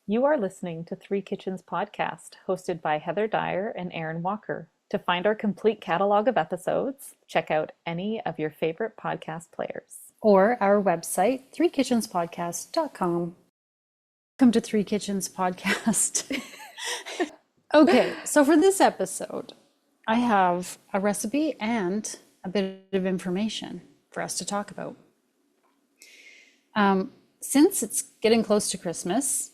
You are listening to Three Kitchens Podcast, hosted by Heather Dyer and Aaron Walker. To find our complete catalog of episodes, check out any of your favorite podcast players. Or our website, threekitchenspodcast.com. Welcome to Three Kitchens Podcast. Okay, so for this episode, I have a recipe and a bit of information for us to talk about. Since it's getting close to Christmas,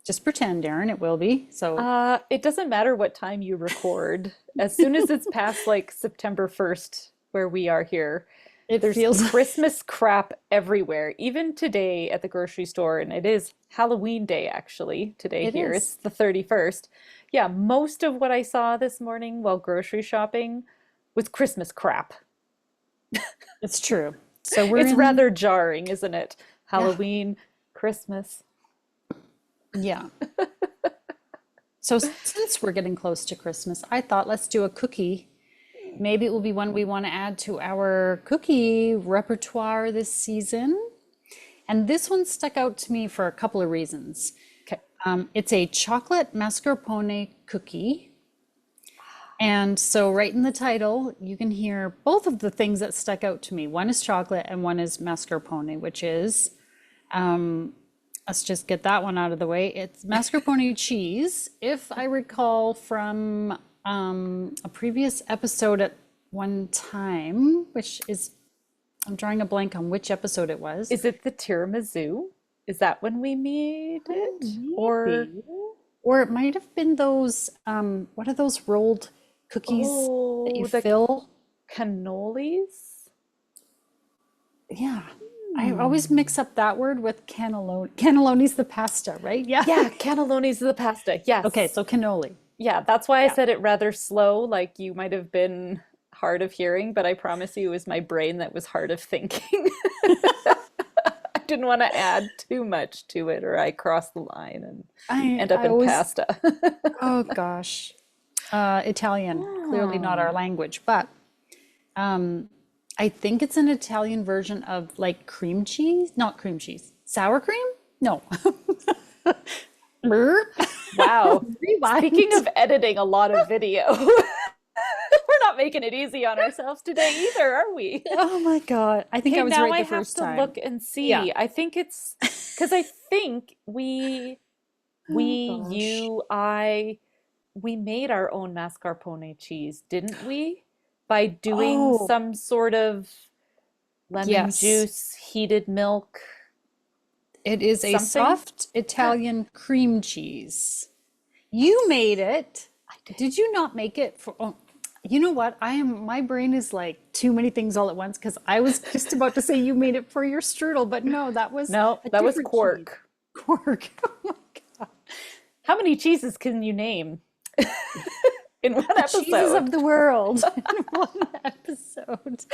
just pretend, Aaron, it will be. So It doesn't matter what time you record. As soon as it's past like September 1st, where we are here, it there's feels Christmas crap everywhere. Even today at the grocery store, and it is Halloween day actually today it here. is. It's the 31st. Yeah, most of what I saw this morning while grocery shopping was Christmas crap. It's true. So we're It's in, rather jarring, isn't it? yeah, Halloween, Christmas. yeah. So since we're getting close to Christmas, I thought let's do a cookie. Maybe it will be one we want to add to our cookie repertoire this season. And this one stuck out to me for a couple of reasons. Okay. It's a chocolate mascarpone cookie. And so right in the title, you can hear both of the things that stuck out to me. One is chocolate and one is mascarpone, which is, let's just get that one out of the way. It's mascarpone cheese. If I recall from a previous episode at one time, which is, I'm drawing a blank on which episode it was. Is it the tiramisu? Is that when we made it? Or Maybe. Or it might have been those, what are those rolled cookies that you the fill? cannolis? Yeah. I always mix up that word with cannelloni. Cannelloni's the pasta, right? Yeah. Yeah, cannelloni's the pasta. Yes. Okay, so cannoli. Yeah, that's why I Yeah. said it rather slow, like you might have been hard of hearing, but I promise you it was my brain that was hard of thinking. I didn't want to add too much to it or I cross the line and I end up I in always, pasta. oh gosh. Italian, clearly not our language, but I think it's an Italian version of like cream cheese, not cream cheese, sour cream? No. Brr. Wow. Rewind. Speaking of editing a lot of video, we're not making it easy on ourselves today either, are we? Oh my God. I think Okay, I was now right I the have first to time. look and see. Yeah. I think it's because I think we, Oh gosh. you, I, we made our own mascarpone cheese, didn't we? By doing Oh, some sort of lemon yes. juice, heated milk, It is a something. soft Italian cream cheese. You made it. I did. Did you not make it for, oh, you know what? My brain is like too many things all at once because I was just about to say you made it for your strudel, but no, that was No, a that was different cheese. quark. Quark. Oh my God. How many cheeses can you name in one The cheeses episode? of the world in one episode.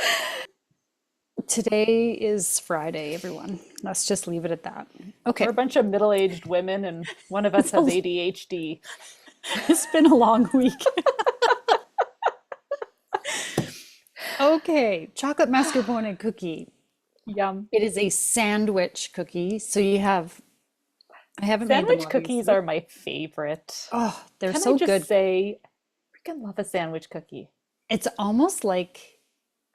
Today is Friday, everyone. Let's just leave it at that. We're Okay. a bunch of middle-aged women, and one of us It's has a, ADHD. it's been a long week. Okay, chocolate mascarpone cookie. Yum. It is a sandwich cookie. So you have, I haven't made them Sandwich cookies obviously. are my favorite. Oh, they're Can I so just good. say, I freaking love a sandwich cookie. It's almost like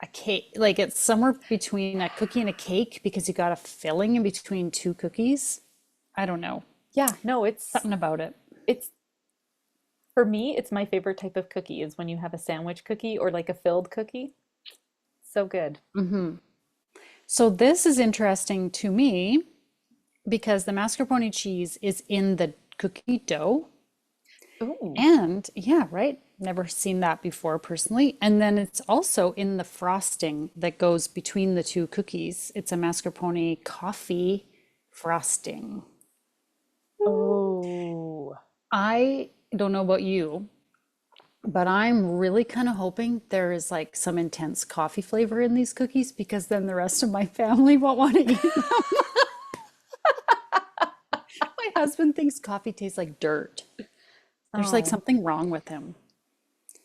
a cake, like it's somewhere between a cookie and a cake because you got a filling in between two cookies. I don't know. Yeah, no, it's Something about it. it's for me, it's my favorite type of cookie is when you have a sandwich cookie or like a filled cookie. So good. So this is interesting to me because the mascarpone cheese is in the cookie dough. Ooh. And yeah, right. Never seen that before personally. And then it's also in the frosting that goes between the two cookies. It's a mascarpone coffee frosting. Oh. I don't know about you, but I'm really kind of hoping there is like some intense coffee flavor in these cookies because then the rest of my family won't want to eat them. My husband thinks coffee tastes like dirt. There's like Oh, something wrong with him.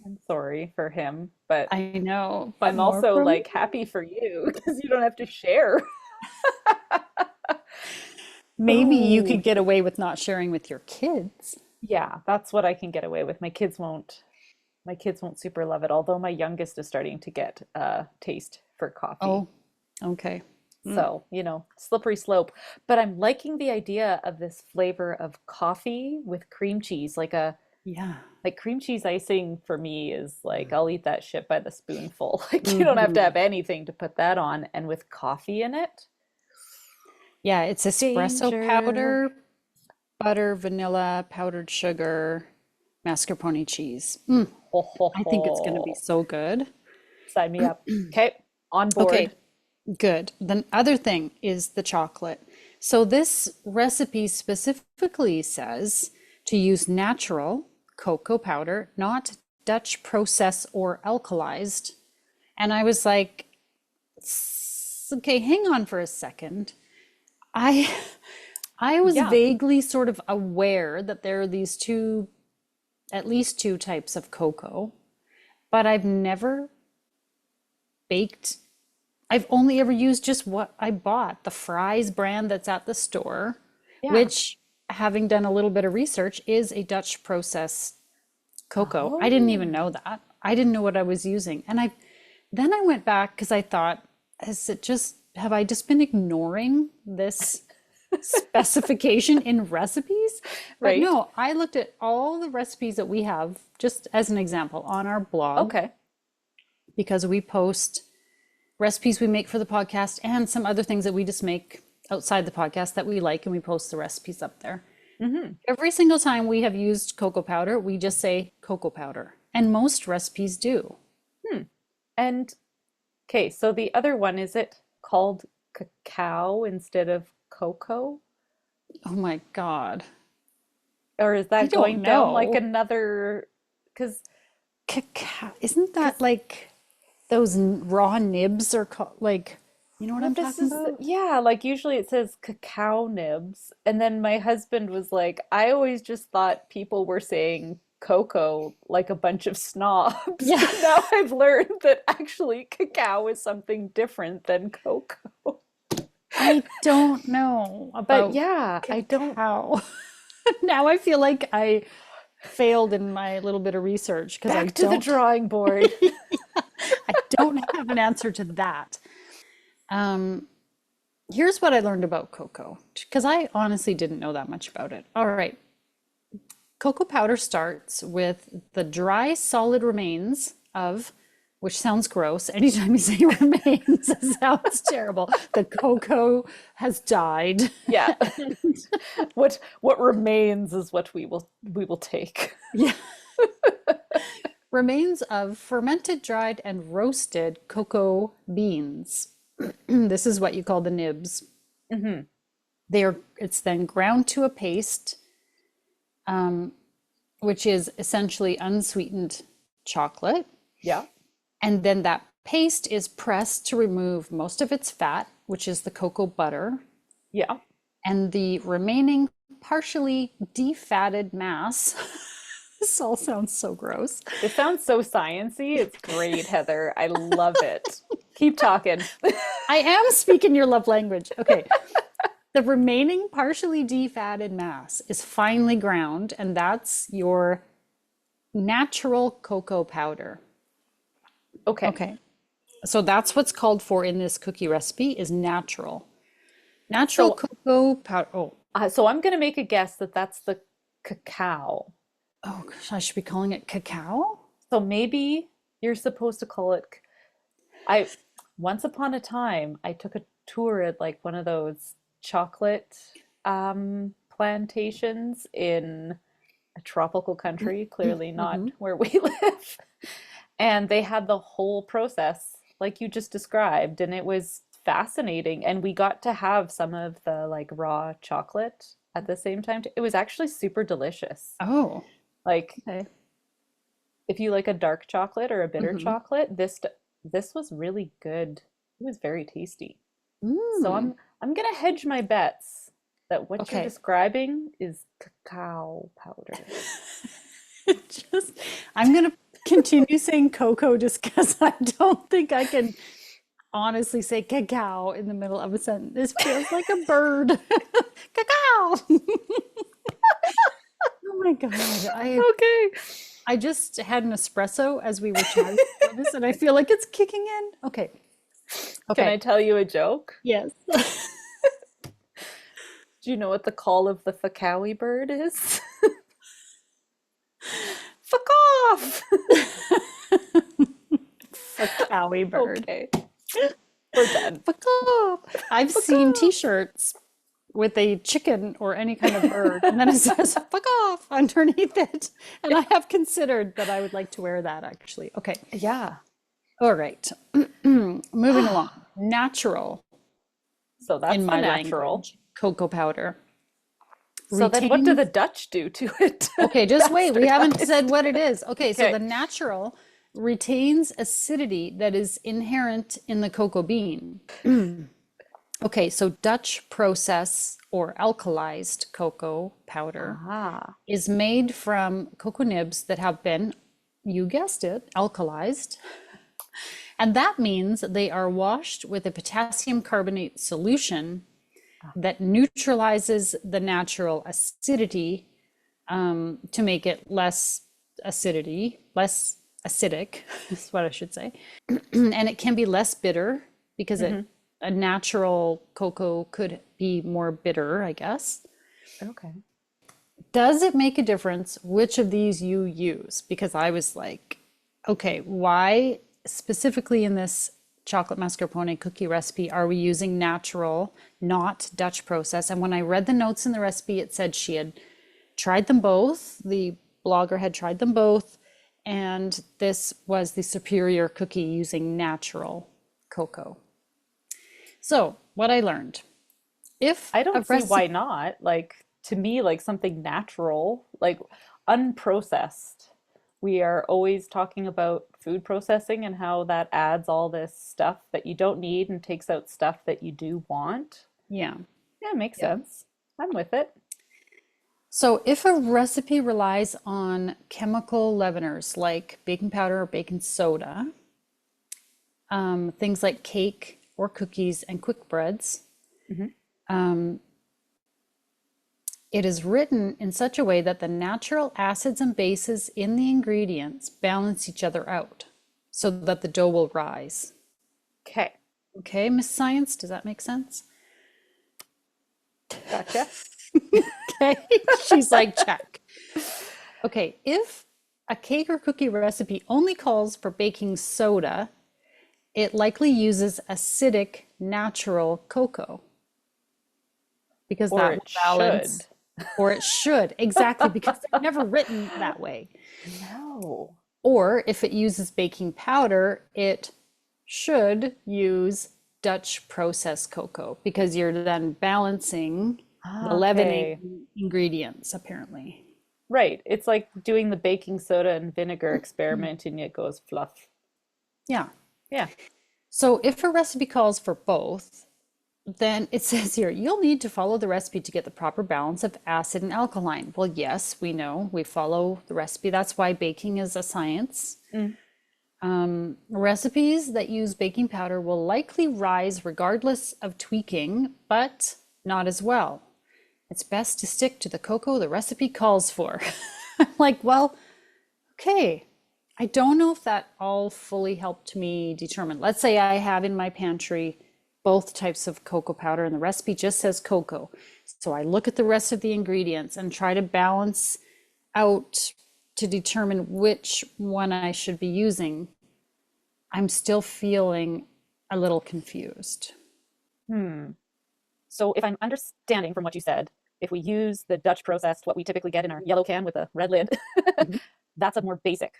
I'm sorry for him, but I know, but I'm more also from like happy for you because you don't have to share. Maybe you could Oh, get away with not sharing with your kids. yeah, that's what I can get away with. My kids won't super love it, although my youngest is starting to get a taste for coffee. Oh, okay. Mm, So, slippery slope. But I'm liking the idea of this flavor of coffee with cream cheese. yeah. Like cream cheese icing for me is like I'll eat that shit by the spoonful. Like you don't have to Hmm. have anything to put that on. And with coffee in it, Yeah, it's espresso danger. powder, butter, vanilla, powdered sugar, mascarpone cheese. Mm, Ho ho I think it's going to be ho. so good. Sign me up. Okay, on Okay, board. good. The other thing is the chocolate. So this recipe specifically says to use natural cocoa powder, not Dutch process or alkalized. And I was like, okay, hang on for a second. I I was Yeah. vaguely sort of aware that there are these two, at least two types of cocoa, but I've never baked. I've only ever used just what I bought, the Fry's brand that's at the store, Yeah. which, having done a little bit of research, is a Dutch process cocoa. I didn't even Oh. know that. I didn't know what I was using. And then I went back because I thought, have I just been ignoring this specification in recipes? But Right? no, I looked at all the recipes that we have, just as an example, on our blog, Okay. because we post recipes we make for the podcast and some other things that we just make outside the podcast that we like, and we post the recipes up there. Hmm. Every single time we have used cocoa powder, we just say cocoa powder, and most recipes do. Hmm. And okay, so the other one, is it called cacao instead of cocoa? Oh my God. Or is I that don't going down like know. another, because Cacao, isn't that because like those raw nibs are called, like, you know what well, I'm this talking is, about? yeah, like usually it says cacao nibs. And then my husband was like, I always just thought people were saying cocoa like a bunch of snobs. Yeah, But now I've learned that actually cacao is something different than cocoa. I don't know But about yeah, I don't, cacao. Now I feel like I failed in my little bit of research because back to the drawing board. I don't have an answer to that. Um, Here's what I learned about cocoa, because I honestly didn't know that much about it. All right. Cocoa powder starts with the dry solid remains of, which sounds gross. Anytime you say remains, it sounds terrible. The cocoa has died. Yeah. What remains is what we will take. Yeah. Remains of fermented, dried, and roasted cocoa beans. This is what you call the nibs. Hmm. It's then ground to a paste, which is essentially unsweetened chocolate. Yeah. And then that paste is pressed to remove most of its fat, which is the cocoa butter, Yeah. and the remaining partially defatted mass. This all sounds so gross. This sounds so sciencey. It's great, Heather. I love it. Keep talking. I am speaking your love language. Okay. The remaining partially defatted mass is finely ground, and that's your natural cocoa powder. Okay. Okay. So that's what's called for in this cookie recipe is natural. Natural So, cocoa powder. so I'm gonna make a guess that that's the cacao. Oh gosh, I should be calling it cacao? So maybe you're supposed to call it. I once upon a time I took a tour at like one of those chocolate plantations in a tropical country, clearly not Hmm. where we live. And they had the whole process like you just described, and it was fascinating. And we got to have some of the like raw chocolate at the same time. It was actually super delicious. Oh, Like okay. if you like a dark chocolate or a bitter Hmm. chocolate, this was really good. It was very tasty. So Mm, I'm gonna hedge my bets that what you're okay. describing is cacao powder. Just, I'm gonna continue saying cocoa just because I don't think I can. honestly say cacao in the middle of a sentence. This feels like a bird. Cacao. Oh my God. Okay. I just had an espresso as we were chatting before this, and I feel like it's kicking in. Okay. Can Okay. I tell you a joke? Yes. Do you know what the call of the Fakawi bird is? Fuck off! A cowy bird. Okay, we're done. Fuck off. I've Fuck seen off! t-shirts with a chicken or any kind of bird, and then it says fuck off underneath it. And I have considered that I would like to wear that actually. Okay. Yeah. All right. Moving along. Natural So in that's the my natural. language. Cocoa powder. So then what do Retains. the Dutch do to it? Okay, just wait. We haven't said Bastardized. what it is. Okay, so the Okay. natural retains acidity that is inherent in the cocoa bean. Okay, so Dutch process or alkalized cocoa powder Ah. is made from cocoa nibs that have been, you guessed it, alkalized. And that means they are washed with a potassium carbonate solution that neutralizes the natural acidity to make it less acidic, is what I should say. And it can be less bitter because a natural cocoa could be more bitter, I guess. Okay. Does it make a difference which of these you use? Because I was like, okay, why specifically in this chocolate mascarpone cookie recipe are we using natural, not Dutch process? And when I read the notes in the recipe, it said she had tried them both. The blogger had tried them both, and this was the superior cookie using natural cocoa. So, what I learned, if I a don't see why recipe, not. Like, to me, like something natural, like unprocessed. We are always talking about food processing and how that adds all this stuff that you don't need and takes out stuff that you do want. yeah. Yeah, it makes Yeah. sense. I'm with it. So, if a recipe relies on chemical leaveners like baking powder or baking soda, things like cake or cookies and quick breads, Hmm. it is written in such a way that the natural acids and bases in the ingredients balance each other out so that the dough will rise. Okay, Okay, Miss Science, does that make sense? gotcha. Okay, she's like, check. Okay, if a cake or cookie recipe only calls for baking soda, it likely uses acidic natural cocoa because Or that will it balance, should. or it should, exactly, because they're never written that way. No. Or if it uses baking powder, it should use Dutch processed cocoa because you're then balancing the Ah, okay. leavening ingredients, apparently. Right. It's like doing the baking soda and vinegar experiment and it goes fluff. Yeah. Yeah. So if a recipe calls for both, then it says here, you'll need to follow the recipe to get the proper balance of acid and alkaline. Well, yes, we know we follow the recipe. That's why baking is a science. Mm. Recipes that use baking powder will likely rise regardless of tweaking, but not as well. It's best to stick to the cocoa the recipe calls for. I'm like, well, okay. I don't know if that all fully helped me determine. Let's say I have in my pantry both types of cocoa powder and the recipe just says cocoa. So I look at the rest of the ingredients and try to balance out to determine which one I should be using. I'm still feeling a little confused. So if I'm understanding from what you said, if we use the Dutch processed, what we typically get in our yellow can with a red lid, Mhm. that's a more basic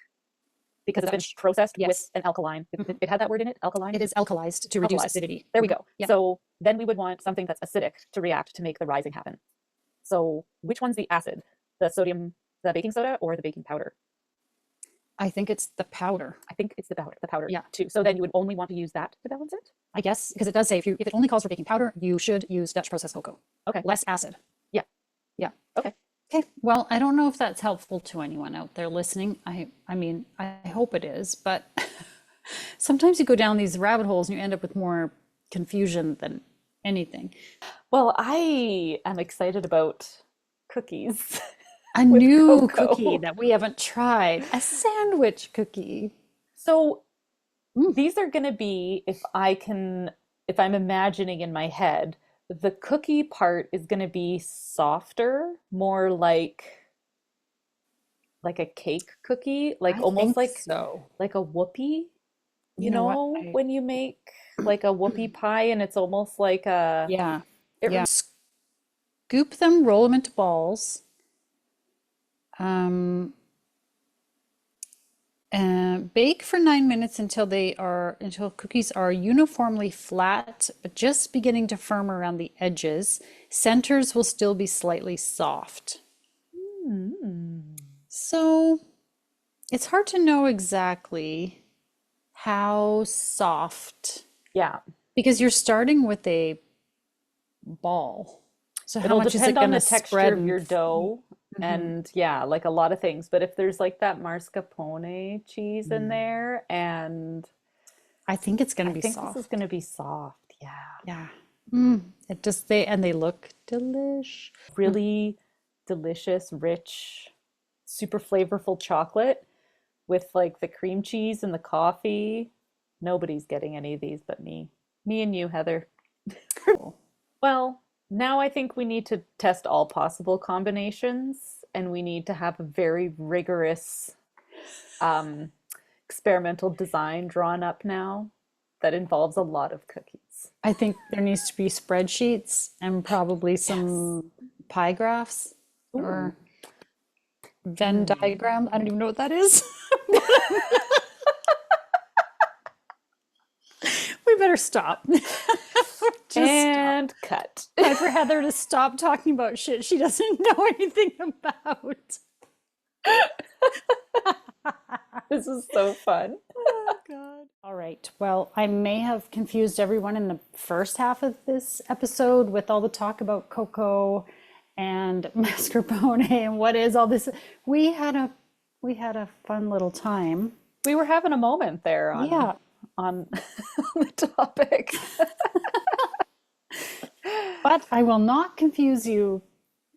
because it's been Dutch. processed with Yes. an alkaline. It had that word in it, alkaline? It is alkalized to reduce Alkalized. acidity. There we go. Yeah. So then we would want something that's acidic to react to make the rising happen. So which one's the acid? The sodium, the baking soda, or the baking powder? I think it's the powder. I think it's the powder Yeah. too. So then you would only want to use that to balance it? I guess because it does say if it only calls for baking powder, you should use Dutch processed cocoa. Okay. Less acid. Yeah. Yeah. Okay. Okay. Well, I don't know if that's helpful to anyone out there listening. I mean, I hope it is, but Sometimes you go down these rabbit holes and you end up with more confusion than anything. Well, I am excited about cookies A with new cookie cocoa. that we haven't tried, a sandwich cookie. So Mm, these are going to be, if I'm imagining in my head, the cookie part is going to be softer, more like a cake cookie, like I almost think so. like a whoopie, You know what? I when you make like a whoopie pie and it's almost like a Yeah, it yeah. Scoop them, roll them into balls, um, and bake for 9 minutes until cookies are uniformly flat, but just beginning to firm around the edges. Centers will still be slightly soft. Mm. So it's hard to know exactly how soft Yeah, because you're starting with a ball. So how it'll much is it depend going on the to texture spread of and your dough Mhm. and yeah, like a lot of things. But if there's like that mascarpone cheese in there, and I think it's going I to be think this is going soft. to be soft. Yeah. Yeah. It just they look delish. Really delicious, rich, super flavorful chocolate with like the cream cheese and the coffee. Nobody's getting any of these but me. Me and you, Heather. Well, now I think we need to test all possible combinations and we need to have a very rigorous um, experimental design drawn up now that involves a lot of cookies. I think there needs to be spreadsheets and probably Yes. some pie graphs Ooh. or Venn Hmm. diagram. I don't even know what that is. We better stop. Just stop. And cut. Time for Heather to stop talking about shit she doesn't know anything about. This is so fun. Oh, God. All right. Well, I may have confused everyone in the first half of this episode with all the talk about cocoa and mascarpone and what is all this. We had a we had a fun little time. We were having a moment there Yeah. on the topic. But I will not confuse you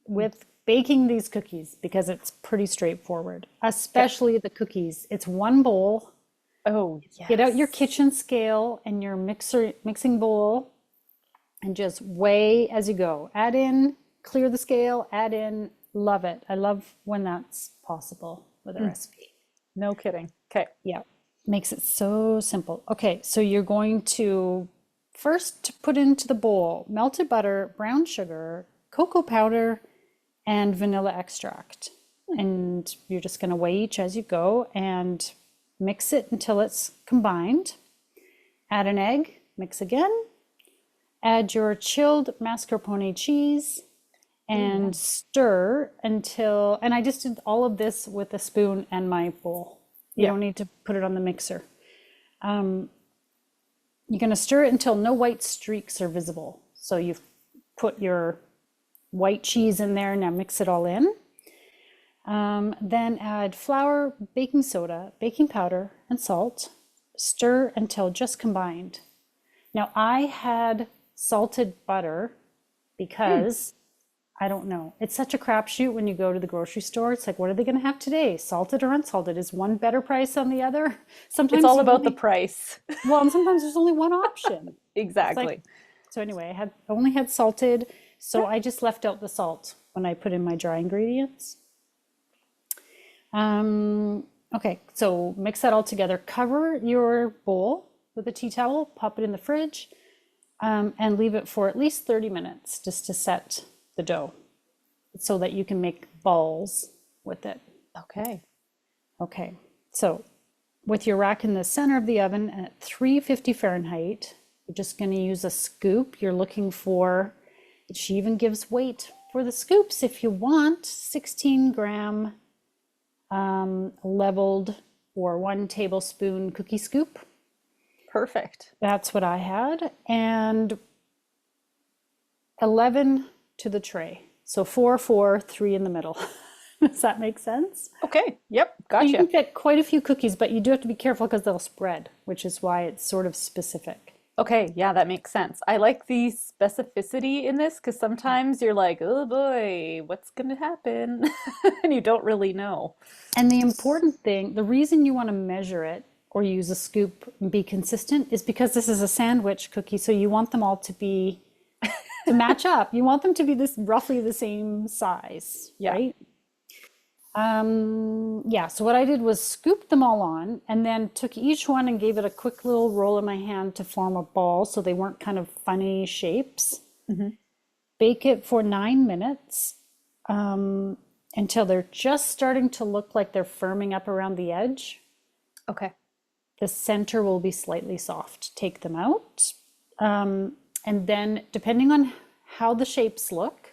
with baking these cookies because it's pretty straightforward, Okay. especially the cookies. It's one bowl. Oh, Get out your yes. kitchen scale and your mixing bowl and just weigh as you go. Add in, clear the scale, add in. Love it. I love when that's possible with a Mm, recipe. no kidding. Okay. Yeah, makes it so simple. Okay, so you're going to first put into the bowl melted butter, brown sugar, cocoa powder, and vanilla extract. And you're just going to weigh each as you go and mix it until it's combined. Add an egg, mix again, add your chilled mascarpone cheese Oh, and yum. stir until, and I just did all of this with a spoon and my bowl. You Yeah. don't need to put it on the mixer. You're going to stir it until no white streaks are visible. So you've put your white cheese in there, now mix it all in. Then add flour, baking soda, baking powder, and salt. Stir until just combined. Now, I had salted butter Mm. because I don't know. It's such a crapshoot when you go to the grocery store. It's like, what are they going to have today? Salted or unsalted? Is one better price than the other? It's Sometimes all you about the only, price. well, and sometimes there's only one option. It's like, Exactly. so anyway, I had only had salted, so Yeah. I just left out the salt when I put in my dry ingredients. Um, okay, so mix that all together. Cover your bowl with a tea towel, pop it in the fridge, and leave it for at least 30 minutes just to set the dough so that you can make balls with it. Okay. Okay, so with your rack in the center of the oven at 350 Fahrenheit, you're just going to use a scoop. You're looking for, she even gives weight for the scoops if you want, 16-gram leveled or 1 tablespoon cookie scoop. Perfect. That's what I had. And 11 to the tray. So 4, 4, 3 in the middle. Does that make sense? Okay. Yep. So you can Gotcha. fit quite a few cookies, but you do have to be careful because they'll spread, which is why it's sort of specific. Okay. Yeah, that makes sense. I like the specificity in this because sometimes you're like, oh boy, what's going to happen? And you don't really know. And the important thing, the reason you want to measure it or use a scoop and be consistent is because this is a sandwich cookie, so you want them all to match up. You want them to be this roughly the same size, Yeah. right? Yeah, so what I did was scoop them all on and then took each one and gave it a quick little roll in my hand to form a ball so they weren't kind of funny shapes. Hmm. Bake it for 9 minutes until they're just starting to look like they're firming up around the edge. Okay. The center will be slightly soft. Take them out. And then, depending on how the shapes look,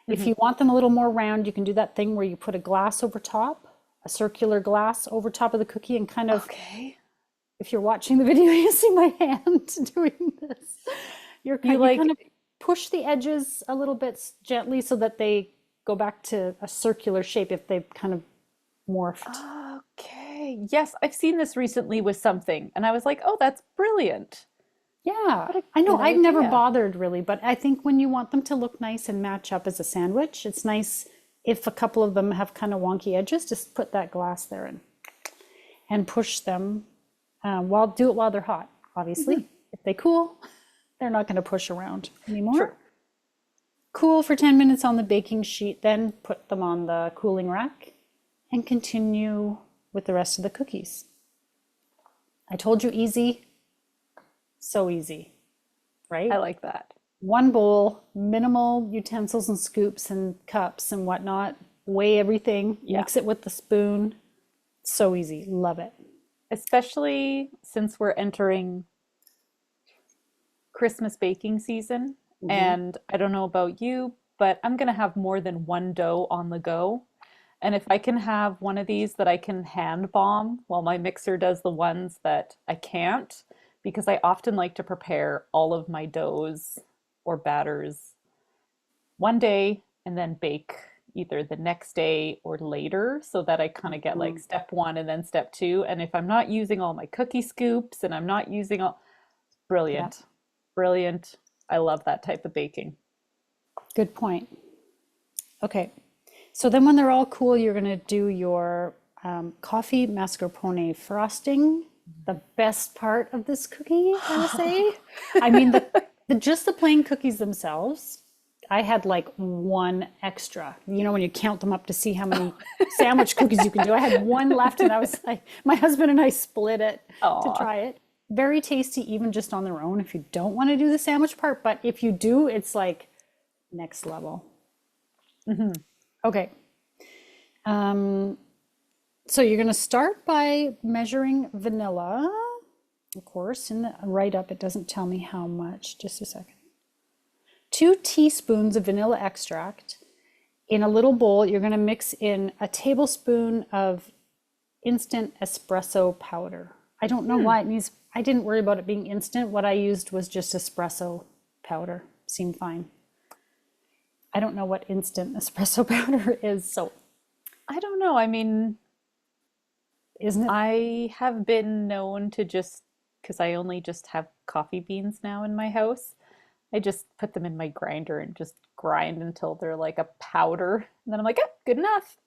if Hmm. you want them a little more round, you can do that thing where you put a glass over top, a circular glass over top of the cookie, and kind of, Okay. if you're watching the video, you see my hand doing this. You You kind like, of push the edges a little bit gently so that they go back to a circular shape if they've kind of morphed. okay. Yes, I've seen this recently with something, and I was like, oh, that's brilliant. Yeah, What a I know. good I've never idea. bothered really, but I think when you want them to look nice and match up as a sandwich, it's nice if a couple of them have kind of wonky edges, just put that glass there and push them while do it while they're hot, Hmm. obviously. If they cool, they're not going to push around True. anymore. Cool for 10 minutes on the baking sheet, then put them on the cooling rack and continue with the rest of the cookies. I told you easy, so easy, I right? like that. One bowl, minimal utensils and scoops and cups and whatnot. Weigh everything, Yeah. mix it with the spoon. So easy. Love it. Especially since we're entering Christmas baking season. Hmm. And I don't know about you, but I'm going to have more than one dough on the go. And if I can have one of these that I can hand bomb while my mixer does the ones that I can't, because I often like to prepare all of my doughs or batters one day and then bake either the next day or later so that I kind of get like step one and then step two. And if I'm not using all my cookie scoops and I'm not using all, Yeah, brilliant, brilliant. I love that type of baking. good point. Okay. So then when they're all cool, you're going to do your coffee mascarpone frosting. The best part of this cookie, I will say. I mean, just the plain cookies themselves, I had like one extra. You know, when you count them up to see how many sandwich cookies you can do. I had one left, and I was like, my husband and I split it to Aw. try it. Very tasty, even just on their own, if you don't want to do the sandwich part. But if you do, it's like next level. Mhm. Okay. Um, so you're going to start by measuring vanilla. Of course, in the write up, it doesn't tell me how much. Just a second. 2 teaspoons of vanilla extract. In a little bowl, you're going to mix in a tablespoon of instant espresso powder. I don't know Hmm. why it needs, I didn't worry about it being instant. What I used was just espresso powder. Seemed fine. I don't know what instant espresso powder is, so I don't know. I mean, isn't it? I have been known to just, because I only just have coffee beans now in my house, I just put them in my grinder and just grind until they're like a powder. And then I'm like, oh, good enough.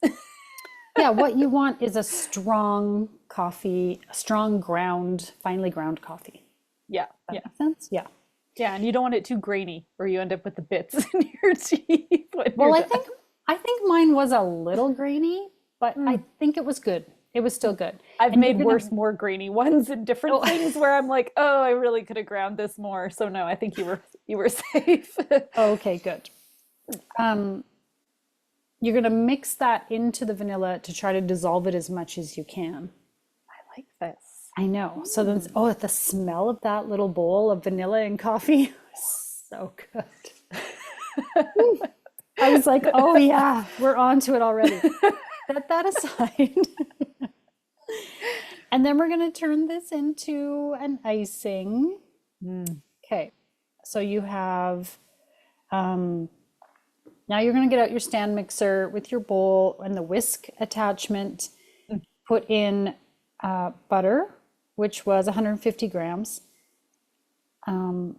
Yeah, what you want is a strong coffee, a strong ground, finely ground coffee. Yeah, That yeah. makes sense? Yeah. Yeah, and you don't want it too grainy or you end up with the bits in your teeth when you're Well, done. I think mine was a little grainy, but I Mm. think it was good. It was still good. I've And you're made gonna worse, more grainy ones in different oh, things where I'm like, oh, I really could have ground this more. So no, I think you were safe. okay, good. Um, you're gonna mix that into the vanilla to try to dissolve it as much as you can. I like this. I know. So then, Mm. oh, the smell of that little bowl of vanilla and coffee was so good. I was like, oh yeah, we're on to it already. Set that aside. And then we're going to turn this into an icing. Mm. Okay. So you have Now you're going to get out your stand mixer with your bowl and the whisk attachment. Put in butter, which was 150 grams, and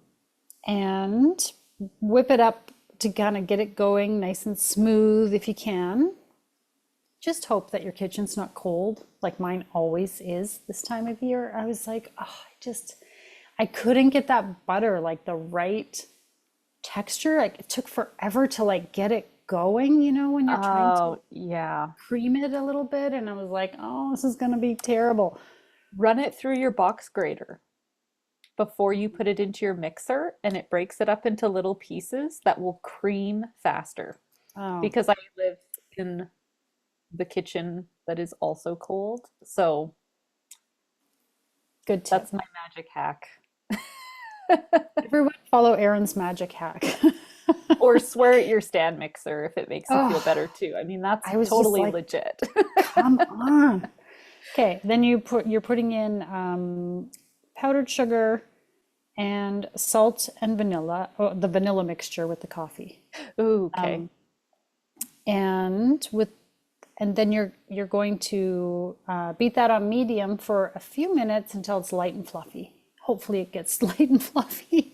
whip it up to kind of get it going nice and smooth if you can. Just hope that your kitchen's not cold, like mine always is this time of year. I was like, oh, I couldn't get that butter like the right texture. Like it took forever to like get it going, when you're trying to Oh, yeah. cream it a little bit. And I was like, oh, this is gonna be terrible. Run it through your box grater before you put it into your mixer, and it breaks it up into little pieces that will cream faster. Oh, Because I live in the kitchen that is also cold. So good tip. that's my magic hack. Everyone follow Erin's magic hack. Or swear at your stand mixer if it makes you feel Oh, better too. I mean, that's I was just totally like, legit. come on. Okay, then you're putting in powdered sugar and salt and vanilla, the vanilla mixture with the coffee. Ooh, okay. And with and then you're going to beat that on medium for a few minutes until it's light and fluffy. Hopefully it gets light and fluffy.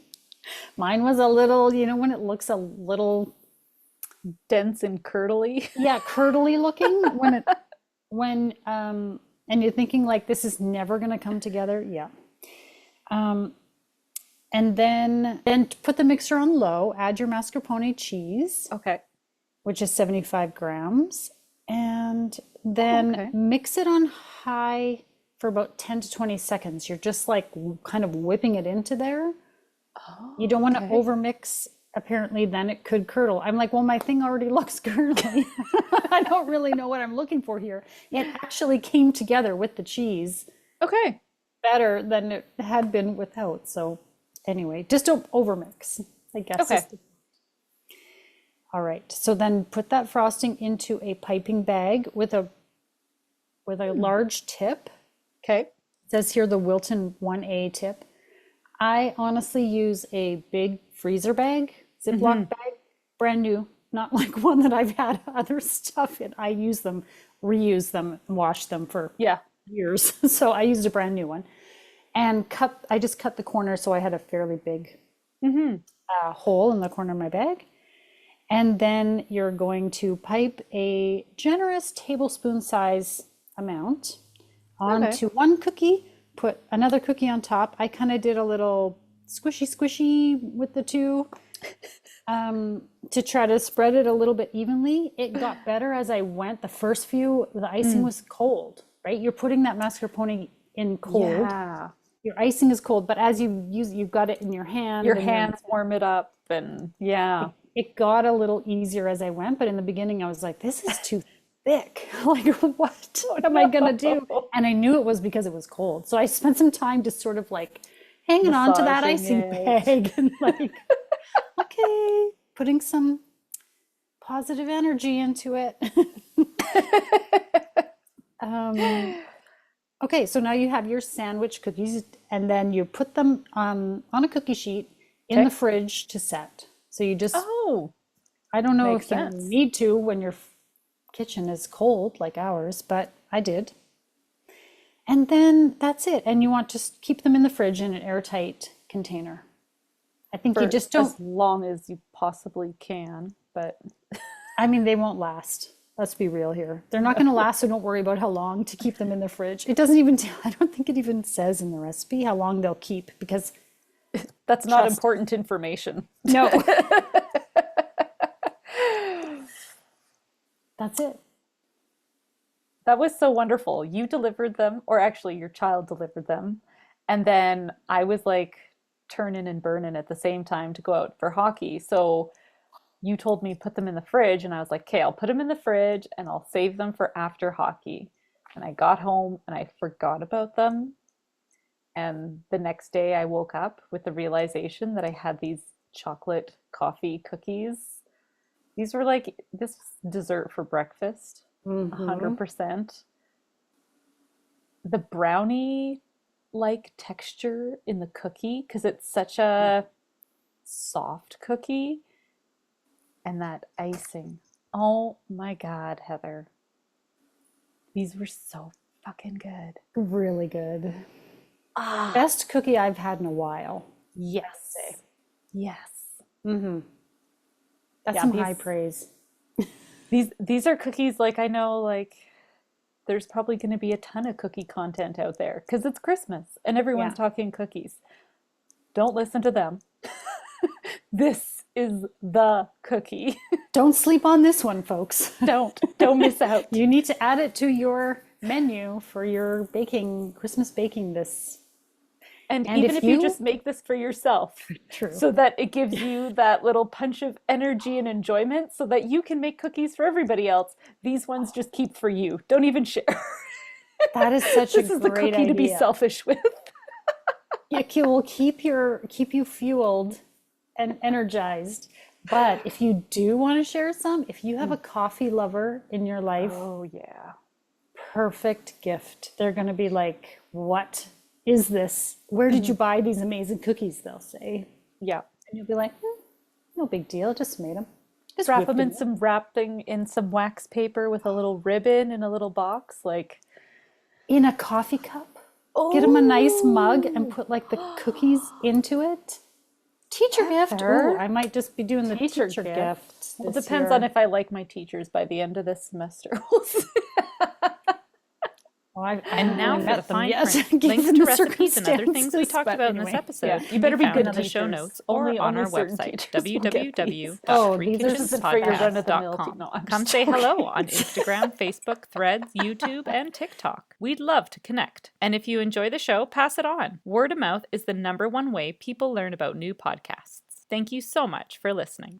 Mine was a little, when it looks a little, Dense and curdly. yeah, curdly looking and you're thinking like this is never going to come together. Yeah. And then put the mixer on low, add your mascarpone cheese, Okay. which is 75 grams, and Oh, then okay. mix it on high for about 10 to 20 seconds. You're just like kind of whipping it into there. You don't Oh, want to okay. overmix. Apparently, then it could curdle. I'm like, well, my thing already looks curdly. I don't really know what I'm looking for here. It actually came together with the cheese Okay. better than it had been without. So anyway, just don't overmix, I guess. Okay. All right. So then put that frosting into a piping bag with a large tip. Okay. It says here the Wilton 1A tip. I honestly use a big freezer bag, Ziploc bag, brand new, not like one that I've had other stuff in. I use them, reuse them, and wash them for Yeah. years. So I used a brand new one and I just cut the corner so I had a fairly big hole in the corner of my bag. And then you're going to pipe a generous tablespoon size amount Okay. onto one cookie, put another cookie on top. I kind of did a little squishy with the two to try to spread it a little bit evenly. It got better as I went. The first few, the icing was cold, right? You're putting that mascarpone in cold. Yeah. Your icing is cold, but as you use, you've got it in your Your hand and hands warm it up and yeah. it got a little easier as I went, but in the beginning I was like, this is too thick. Like, what am I gonna do? No. And I knew it was because it was cold. So I spent some time just sort of like hanging on to that Massaging icing it. bag and like, okay, putting some positive energy into it. Okay, so now you have your sandwich cookies, and then you put them on a cookie sheet in the Okay. fridge to set. So you just, Oh, I don't know makes if you sense. need to when your kitchen is cold like ours, but I did. And then that's it. And you want to just keep them in the fridge in an airtight container. I think you For just don't, as long as you possibly can, but I mean, they won't last. Let's be real here. They're not going to last, so don't worry about how long to keep them in the fridge. It doesn't even tell, I don't think it even says in the recipe how long they'll keep because that's not trust, important information. no, that's it. That was so wonderful. You delivered them, or actually, your child delivered them. And then I was like turning and burning at the same time to go out for hockey. So you told me put them in the fridge, and I was like, okay, I'll put them in the fridge and I'll save them for after hockey. And I got home and I forgot about them. And the next day I woke up with the realization that I had these chocolate coffee cookies. These were like this dessert for breakfast, Hmm. 100%. The brownie like texture in the cookie, because it's such a soft cookie, And that icing. Oh my God, Heather. These were so fucking good. Really good. Ah, Best cookie I've had in a while. yes. Say. Yes. That's Yeah, some high praise. these are cookies like I know like there's probably going to be a ton of cookie content out there because it's Christmas and everyone's Yeah. talking cookies. Don't listen to them. This is the cookie. Don't sleep on this one, folks. Don't miss out. You need to add it to your menu for your baking, Christmas baking this. And And even if if you you, just make this for yourself, true. so that it gives you that little punch of energy and enjoyment, so that you can make cookies for everybody else, these ones just keep for you. Don't even share. That is such a This is the great cookie to be idea. selfish with. It will keep you fueled and energized. But if you do want to share some, if you have a coffee lover in your life, Oh, yeah. perfect gift. They're going to be like, "What is this? Where did you buy these amazing cookies?" They'll say. Yeah. And you'll be like, "No big deal, just made them." Just Wrap whipped them in them. some wrapping in some wax paper with a little ribbon in a little box. Like, In a coffee cup. Get them a nice mug and oh, put like the cookies into it. Teacher gift. Heather. Oh, I might just be doing the Teacher teacher gift. gift Well, it this depends year. on if I like my teachers by the end of this semester. We'll see. Well, I And haven't now really for the met them fine yet, print. Links given to the recipes and other things we circumstances, talked but about in this anyway. episode Yeah, you can better be be good found in the show teachers. notes or on Only our certain website, teachers will get these. Oh, these are- This isn't for your run-of-the-mill te- www.freekitchenspodcast.com. No, I'm Come just say joking. hello on Instagram, Facebook, Threads, YouTube, and TikTok. We'd love to connect. And if you enjoy the show, pass it on. Word of mouth is the #1 way people learn about new podcasts. Thank you so much for listening.